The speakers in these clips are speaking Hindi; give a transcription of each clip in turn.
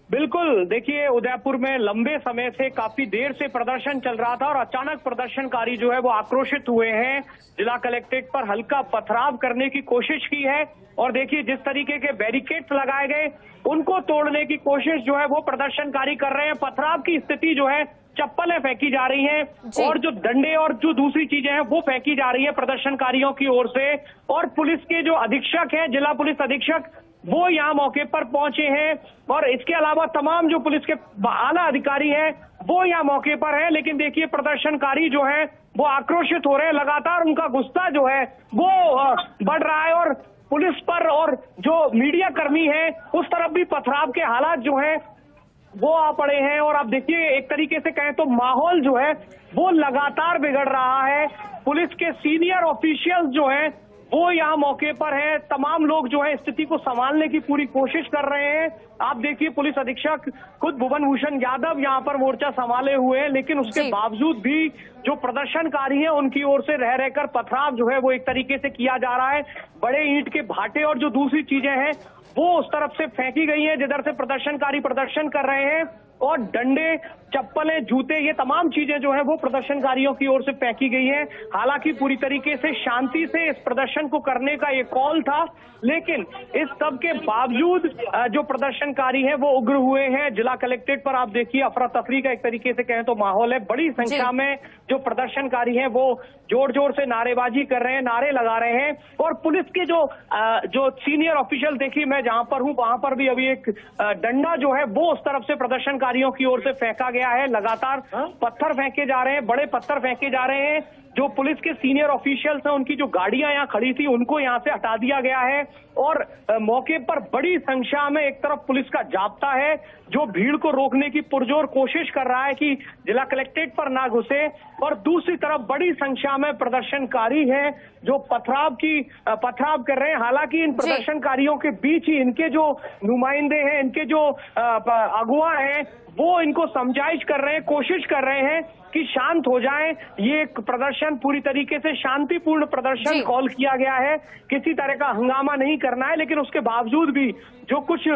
बिल्कुल, देखिए उदयपुर में लंबे समय से काफी देर से प्रदर्शन चल रहा था और अचानक प्रदर्शनकारी जो है वो आक्रोशित हुए हैं। जिला कलेक्ट्रेट पर हल्का पथराव करने की कोशिश की है और देखिए जिस तरीके के बैरिकेड्स लगाए गए उनको तोड़ने की कोशिश जो है वो प्रदर्शनकारी कर रहे हैं। पथराव की स्थिति जो है, चप्पलें फेंकी जा रही हैं और जो डंडे और जो दूसरी चीजें हैं वो फेंकी जा रही है प्रदर्शनकारियों की ओर से। और पुलिस के जो अधीक्षक हैं, जिला पुलिस अधीक्षक, वो यहाँ मौके पर पहुंचे हैं और इसके अलावा तमाम जो पुलिस के आला अधिकारी हैं वो यहाँ मौके पर हैं। लेकिन देखिए प्रदर्शनकारी जो है वो आक्रोशित हो रहे हैं, लगातार उनका गुस्सा जो है वो बढ़ रहा है और पुलिस पर और जो मीडिया कर्मी हैं उस तरफ भी पथराव के हालात जो हैं वो आ पड़े हैं। और आप देखिए एक तरीके से कहें तो माहौल जो है वो लगातार बिगड़ रहा है। पुलिस के सीनियर ऑफिशियल्स जो हैं वो यहाँ मौके पर हैं। तमाम लोग जो है स्थिति को संभालने की पूरी कोशिश कर रहे हैं। आप देखिए पुलिस अधीक्षक खुद भुवन भूषण यादव यहाँ पर मोर्चा संभाले हुए हैं, लेकिन उसके बावजूद भी जो प्रदर्शनकारी हैं उनकी ओर से रह रहकर पथराव जो है वो एक तरीके से किया जा रहा है। बड़े ईंट के भाटे और जो दूसरी चीजें हैं वो उस तरफ से फेंकी गई हैं जिधर से प्रदर्शनकारी प्रदर्शन कर रहे हैं और डंडे, चप्पलें, जूते, ये तमाम चीजें जो है वो प्रदर्शनकारियों की ओर से फेंकी गई हैं। हालांकि पूरी तरीके से शांति से इस प्रदर्शन को करने का ये कॉल था, लेकिन इस सब के बावजूद जो प्रदर्शनकारी हैं वो उग्र हुए हैं। जिला कलेक्ट्रेट पर आप देखिए अफरा तफरी का एक तरीके से कहें तो माहौल है। बड़ी संख्या में जो प्रदर्शनकारी हैं वो जोर जोर से नारेबाजी कर रहे हैं, नारे लगा रहे हैं। और पुलिस के जो सीनियर ऑफिशियल, देखिए मैं जहां पर हूं वहां पर भी अभी एक डंडा जो है वो उस तरफ से प्रदर्शनकारियों की ओर से फेंका गया है। लगातार पत्थर फेंके जा रहे हैं, बड़े पत्थर फेंके जा रहे हैं। जो पुलिस के सीनियर ऑफिशियल्स हैं उनकी जो गाड़ियां यहाँ खड़ी थी उनको यहाँ से हटा दिया गया है और मौके पर बड़ी संख्या में एक तरफ पुलिस का जाब्ता है जो भीड़ को रोकने की पुरजोर कोशिश कर रहा है कि जिला कलेक्ट्रेट पर ना घुसे, और दूसरी तरफ बड़ी संख्या में प्रदर्शनकारी हैं जो पथराव कर रहे हैं। हालांकि इन प्रदर्शनकारियों के बीच ही इनके जो नुमाइंदे हैं, इनके जो अगुवा हैं, वो इनको समझाइश कर रहे हैं, कोशिश कर रहे हैं कि शांत हो जाएं। ये एक प्रदर्शन पूरी तरीके से शांतिपूर्ण प्रदर्शन कॉल किया गया है, किसी तरह का हंगामा नहीं करना है। लेकिन उसके बावजूद भी जो कुछ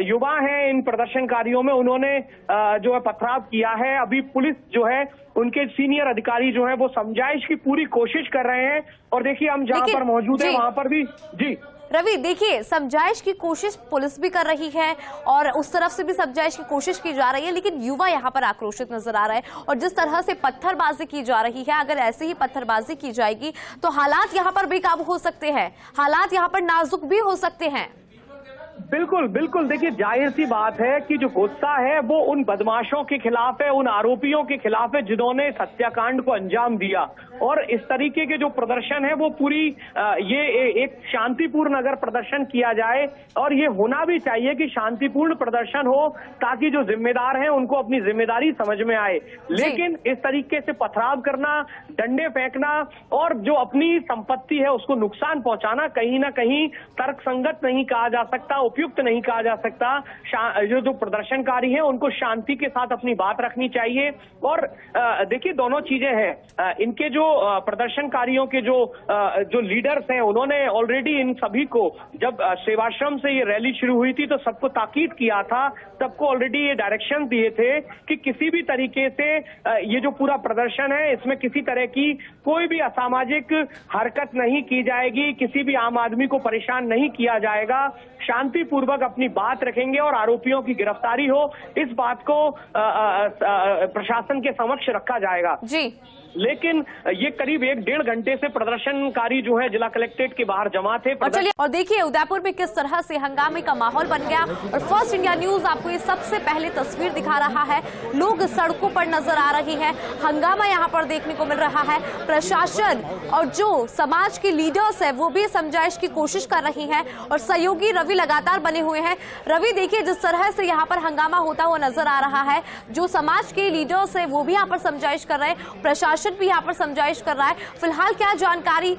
युवा हैं इन प्रदर्शनकारियों में, उन्होंने जो है पथराव किया है। अभी पुलिस जो है उनके सीनियर अधिकारी जो है वो समझाइश की पूरी कोशिश कर रहे हैं। और देखिए हम जहां पर मौजूद है वहां पर भी रवि, देखिए समझाइश की कोशिश पुलिस भी कर रही है और उस तरफ से भी समझाइश की कोशिश की जा रही है, लेकिन युवा यहाँ पर आक्रोशित नजर आ रहा है। और जिस तरह से पत्थरबाजी की जा रही है, अगर ऐसे ही पत्थरबाजी की जाएगी तो हालात यहाँ पर बेकाबू हो सकते हैं, हालात यहाँ पर नाजुक भी हो सकते हैं। बिल्कुल बिल्कुल, देखिए जाहिर सी बात है कि जो गुस्सा है वो उन बदमाशों के खिलाफ है, उन आरोपियों के खिलाफ है जिन्होंने इस हत्याकांड को अंजाम दिया। और इस तरीके के जो प्रदर्शन है वो पूरी ये एक शांतिपूर्ण अगर प्रदर्शन किया जाए, और ये होना भी चाहिए कि शांतिपूर्ण प्रदर्शन हो ताकि जो जिम्मेदार हैं उनको अपनी जिम्मेदारी समझ में आए। लेकिन इस तरीके से पथराव करना, डंडे फेंकना और जो अपनी संपत्ति है उसको नुकसान पहुंचाना कहीं ना कहीं तर्कसंगत नहीं कहा जा सकता, उपयुक्त नहीं कहा जा सकता। जो प्रदर्शनकारी हैं उनको शांति के साथ अपनी बात रखनी चाहिए। और देखिए दोनों चीजें हैं, इनके जो प्रदर्शनकारियों के जो लीडर्स हैं उन्होंने ऑलरेडी इन सभी को, जब सेवाश्रम से ये रैली शुरू हुई थी तो सबको ताकीद किया था, सबको ऑलरेडी ये डायरेक्शन दिए थे कि किसी भी तरीके से ये जो पूरा प्रदर्शन है इसमें किसी तरह की कोई भी असामाजिक हरकत नहीं की जाएगी, किसी भी आम आदमी को परेशान नहीं किया जाएगा, शांतिपूर्वक अपनी बात रखेंगे और आरोपियों की गिरफ्तारी हो, इस बात को प्रशासन के समक्ष रखा जाएगा। लेकिन ये करीब 1-1.5 घंटे से प्रदर्शनकारी जो है जिला कलेक्ट्रेट के बाहर जमा थे। और देखिए उदयपुर में किस तरह से हंगामे का माहौल बन गया। और फर्स्ट इंडिया न्यूज आपको ये सबसे पहले तस्वीर दिखा रहा है, लोग सड़कों पर नजर आ रहे हैं, हंगामा यहाँ पर देखने को मिल रहा है। प्रशासन और जो समाज के लीडर्स है वो भी समझाइश की कोशिश कर रही हैं और सहयोगी रवि लगातार बने हुए हैं। रवि, देखिए जिस तरह से यहाँ पर हंगामा होता हुआ नजर आ रहा है, जो समाज के लीडर्स है वो भी यहाँ पर समझाइश कर रहे हैं, प्रशासन भी यहाँ पर समझाइश कर रहा है। फिलहाल क्या जानकारी?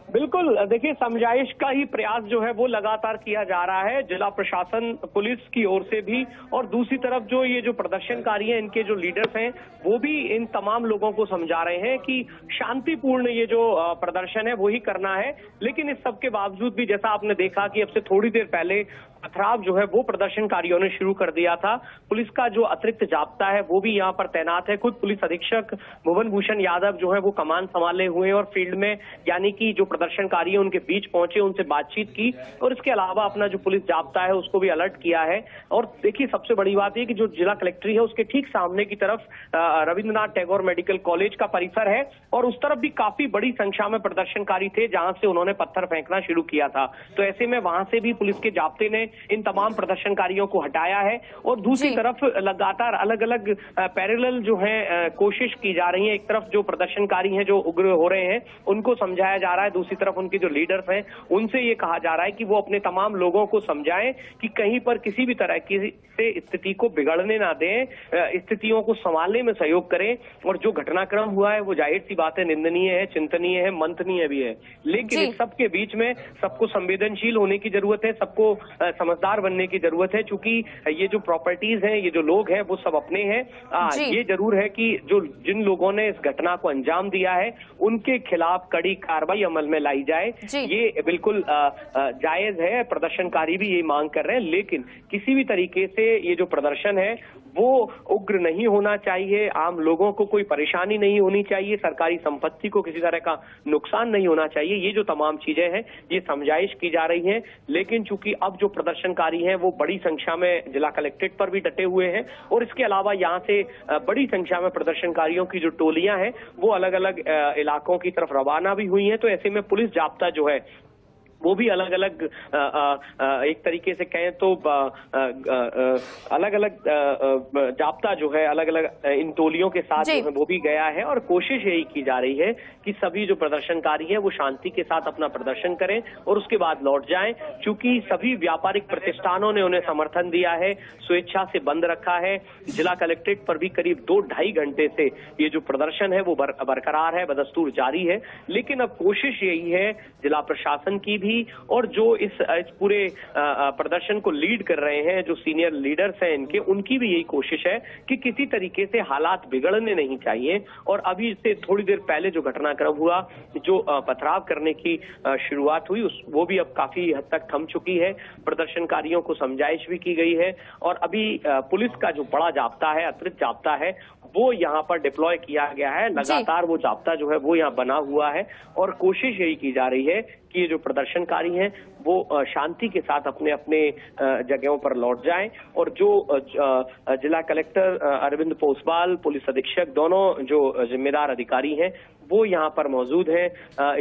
बिल्कुल, देखिए समझाइश का ही प्रयास जो है वो लगातार किया जा रहा है जिला प्रशासन, पुलिस की ओर से भी, और दूसरी तरफ जो ये जो प्रदर्शनकारी हैं इनके जो लीडर्स हैं वो भी इन तमाम लोगों को समझा रहे हैं कि शांतिपूर्ण ये जो प्रदर्शन है वो ही करना है। लेकिन इस सब के बावजूद भी जैसा आपने देखा कि अब से थोड़ी देर पहले पथराव जो है वो प्रदर्शनकारियों ने शुरू कर दिया था। पुलिस का जो अतिरिक्त जाब्ता है वो भी यहाँ पर तैनात है। खुद पुलिस अधीक्षक भुवन भूषण यादव जो है वो कमान संभाले हुए हैं और फील्ड में यानी कि जो प्रदर्शनकारी है उनके बीच पहुंचे, उनसे बातचीत की और इसके अलावा अपना जो पुलिस जाब्ता है उसको भी अलर्ट किया है। और देखिए सबसे बड़ी बात है कि जो जिला कलेक्ट्री है उसके ठीक सामने की तरफ रविंद्रनाथ टैगोर मेडिकल कॉलेज का परिसर है और उस तरफ भी काफी बड़ी संख्या में प्रदर्शनकारी थे जहां से उन्होंने पत्थर फेंकना शुरू किया था। तो ऐसे में वहां से भी पुलिस के जाब्ते ने इन तमाम प्रदर्शनकारियों को हटाया है और दूसरी तरफ लगातार अलग अलग पैरेलल जो है कोशिश की जा रही है। एक तरफ जो प्रदर्शनकारी हैं जो उग्र हो रहे हैं उनको समझाया जा रहा है, दूसरी तरफ उनके जो लीडर्स हैं उनसे ये कहा जा रहा है कि वो अपने तमाम लोगों को समझाएं कि कहीं पर किसी भी तरह की से स्थिति को बिगड़ने ना दें, स्थितियों को संभालने में सहयोग करें। और जो घटनाक्रम हुआ है वो जाहिर सी बात है निंदनीय है, चिंतनीय है, मंथनीय भी है, लेकिन इस सबके बीच में सबको संवेदनशील होने की जरूरत है, सबको समझदार बनने की जरूरत है। चूंकि ये जो प्रॉपर्टीज हैं, ये जो लोग हैं वो सब अपने हैं। ये जरूर है कि जो जिन लोगों ने इस घटना को अंजाम दिया है उनके खिलाफ कड़ी कार्रवाई अमल में लाई जाए, ये बिल्कुल जायज है। प्रदर्शनकारी भी यही मांग कर रहे हैं, लेकिन किसी भी तरीके से ये जो प्रदर्शन है वो उग्र नहीं होना चाहिए, आम लोगों को कोई परेशानी नहीं होनी चाहिए, सरकारी संपत्ति को किसी तरह का नुकसान नहीं होना चाहिए। ये जो तमाम चीजें हैं ये समझाइश की जा रही हैं, लेकिन चूंकि अब जो प्रदर्शनकारी हैं वो बड़ी संख्या में जिला कलेक्ट्रेट पर भी डटे हुए हैं और इसके अलावा यहाँ से बड़ी संख्या में प्रदर्शनकारियों की जो टोलियां हैं वो अलग अलग इलाकों की तरफ रवाना भी हुई हैं। तो ऐसे में पुलिस जाब्ता जो है वो भी अलग अलग एक तरीके से कहें तो अलग अलग जाब्ता जो है अलग अलग इन टोलियों के साथ जो है वो भी गया है और कोशिश यही की जा रही है कि सभी जो प्रदर्शनकारी हैं वो शांति के साथ अपना प्रदर्शन करें और उसके बाद लौट जाएं। चूंकि सभी व्यापारिक प्रतिष्ठानों ने उन्हें समर्थन दिया है, स्वेच्छा से बंद रखा है। जिला कलेक्ट्रेट पर भी करीब 2-2.5 घंटे से ये जो प्रदर्शन है वो बरकरार है, बदस्तूर जारी है। लेकिन अब कोशिश यही है जिला प्रशासन की भी और जो इस पूरे प्रदर्शन को लीड कर रहे हैं, जो सीनियर लीडर्स हैं इनके, उनकी भी यही कोशिश है कि किसी तरीके से हालात बिगड़ने नहीं चाहिए। और अभी से थोड़ी देर पहले जो घटनाक्रम हुआ, जो पथराव करने की शुरुआत हुई, वो भी अब काफी हद तक थम चुकी है। प्रदर्शनकारियों को समझाइश भी की गई है और अभी पुलिस का जो बड़ा जाब्ता है, अतिरिक्त जाब्ता है, वो यहाँ पर डिप्लॉय किया गया है। लगातार वो जाब्ता जो है वो यहाँ बना हुआ है और कोशिश यही की जा रही है कि ये जो प्रदर्शनकारी हैं वो शांति के साथ अपने अपने जगहों पर लौट जाएं। और जो जिला कलेक्टर अरविंद पोसवाल, पुलिस अधीक्षक, दोनों जो जिम्मेदार अधिकारी हैं वो यहाँ पर मौजूद हैं,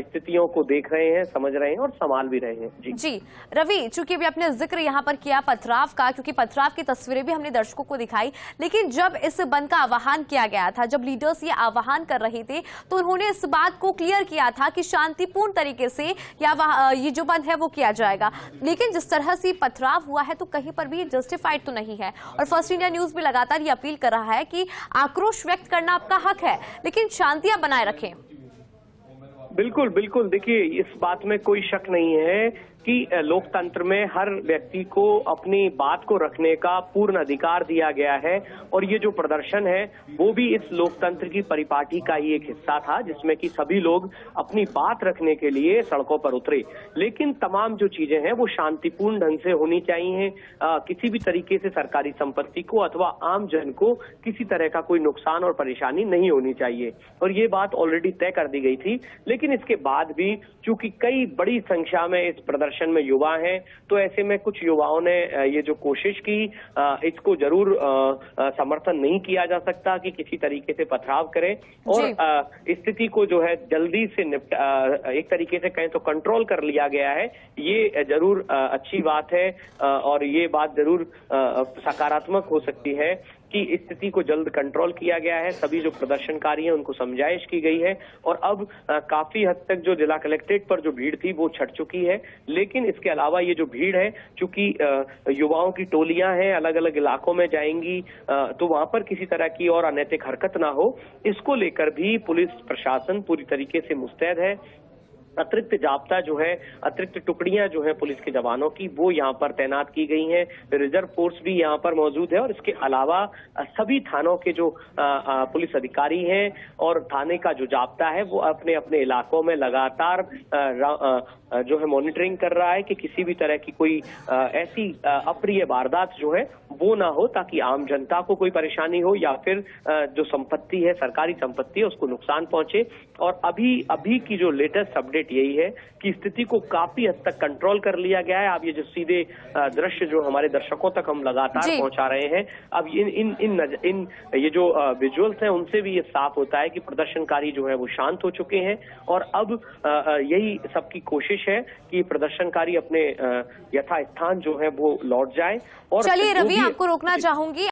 स्थितियों को देख रहे हैं, समझ रहे हैं और संभाल भी रहे हैं। जी रवि, चूंकि अभी आपने जिक्र यहाँ पर किया पथराव का, क्योंकि पथराव की तस्वीरें भी हमने दर्शकों को दिखाई, लेकिन जब इस बंद का आह्वान किया गया था, जब लीडर्स ये आह्वान कर रहे थे तो उन्होंने इस बात को क्लियर किया था कि शांतिपूर्ण तरीके से ये जो बंद है वो किया जाएगा। लेकिन जिस तरह से पथराव हुआ है तो कहीं पर भी जस्टिफाइड तो नहीं है और फर्स्ट इंडिया न्यूज भी लगातार ये अपील कर रहा है कि आक्रोश व्यक्त करना आपका हक है, लेकिन शांतियां बनाए रखें। बिल्कुल बिल्कुल, देखिए इस बात में कोई शक नहीं है कि लोकतंत्र में हर व्यक्ति को अपनी बात को रखने का पूर्ण अधिकार दिया गया है और ये जो प्रदर्शन है वो भी इस लोकतंत्र की परिपाटी का ही एक हिस्सा था, जिसमें कि सभी लोग अपनी बात रखने के लिए सड़कों पर उतरे। लेकिन तमाम जो चीजें हैं वो शांतिपूर्ण ढंग से होनी चाहिए। किसी भी तरीके से सरकारी संपत्ति को अथवा आम जन को किसी तरह का कोई नुकसान और परेशानी नहीं होनी चाहिए और ये बात ऑलरेडी तय कर दी गई थी। लेकिन इसके बाद भी चूंकि कई बड़ी संख्या में इस प्रदर्शन में युवा हैं, तो ऐसे में कुछ युवाओं ने ये जो कोशिश की, इसको जरूर समर्थन नहीं किया जा सकता कि किसी तरीके से पथराव करें और स्थिति को जो है जल्दी से एक तरीके से कहें तो कंट्रोल कर लिया गया है। ये जरूर अच्छी बात है और ये बात जरूर सकारात्मक हो सकती है कि स्थिति को जल्द कंट्रोल किया गया है। सभी जो प्रदर्शनकारी हैं उनको समझाइश की गई है और अब काफी हद तक जो जिला कलेक्ट्रेट पर जो भीड़ थी वो छट चुकी है। लेकिन इसके अलावा ये जो भीड़ है, चूंकि युवाओं की टोलियां हैं, अलग अलग इलाकों में जाएंगी, तो वहां पर किसी तरह की और अनैतिक हरकत ना हो, इसको लेकर भी पुलिस प्रशासन पूरी तरीके से मुस्तैद है। अतिरिक्त जाब्ता जो है, अतिरिक्त टुकड़ियां जो है पुलिस के जवानों की, वो यहाँ पर तैनात की गई हैं। रिजर्व फोर्स भी यहाँ पर मौजूद है और इसके अलावा सभी थानों के जो पुलिस अधिकारी हैं और थाने का जो जाब्ता है वो अपने अपने इलाकों में लगातार जो है मॉनिटरिंग कर रहा है कि किसी भी तरह की कोई ऐसी अप्रिय वारदात जो है वो ना हो, ताकि आम जनता को कोई परेशानी हो या फिर जो संपत्ति है, सरकारी संपत्ति है, उसको नुकसान पहुंचे। और अभी की जो लेटेस्ट अपडेट यही है कि स्थिति को काफी हद तक कंट्रोल कर लिया गया है। अब ये जो सीधे दृश्य जो हमारे दर्शकों तक हम लगातार पहुंचा रहे हैं, अब इन ये जो विजुअल्स हैं उनसे भी ये साफ होता है कि प्रदर्शनकारी जो है वो शांत हो चुके हैं और अब यही सबकी कोशिश है कि प्रदर्शनकारी अपने यथास्थान जो है वो लौट जाए। और चलिए रवि, आपको रोकना चाहूंगी।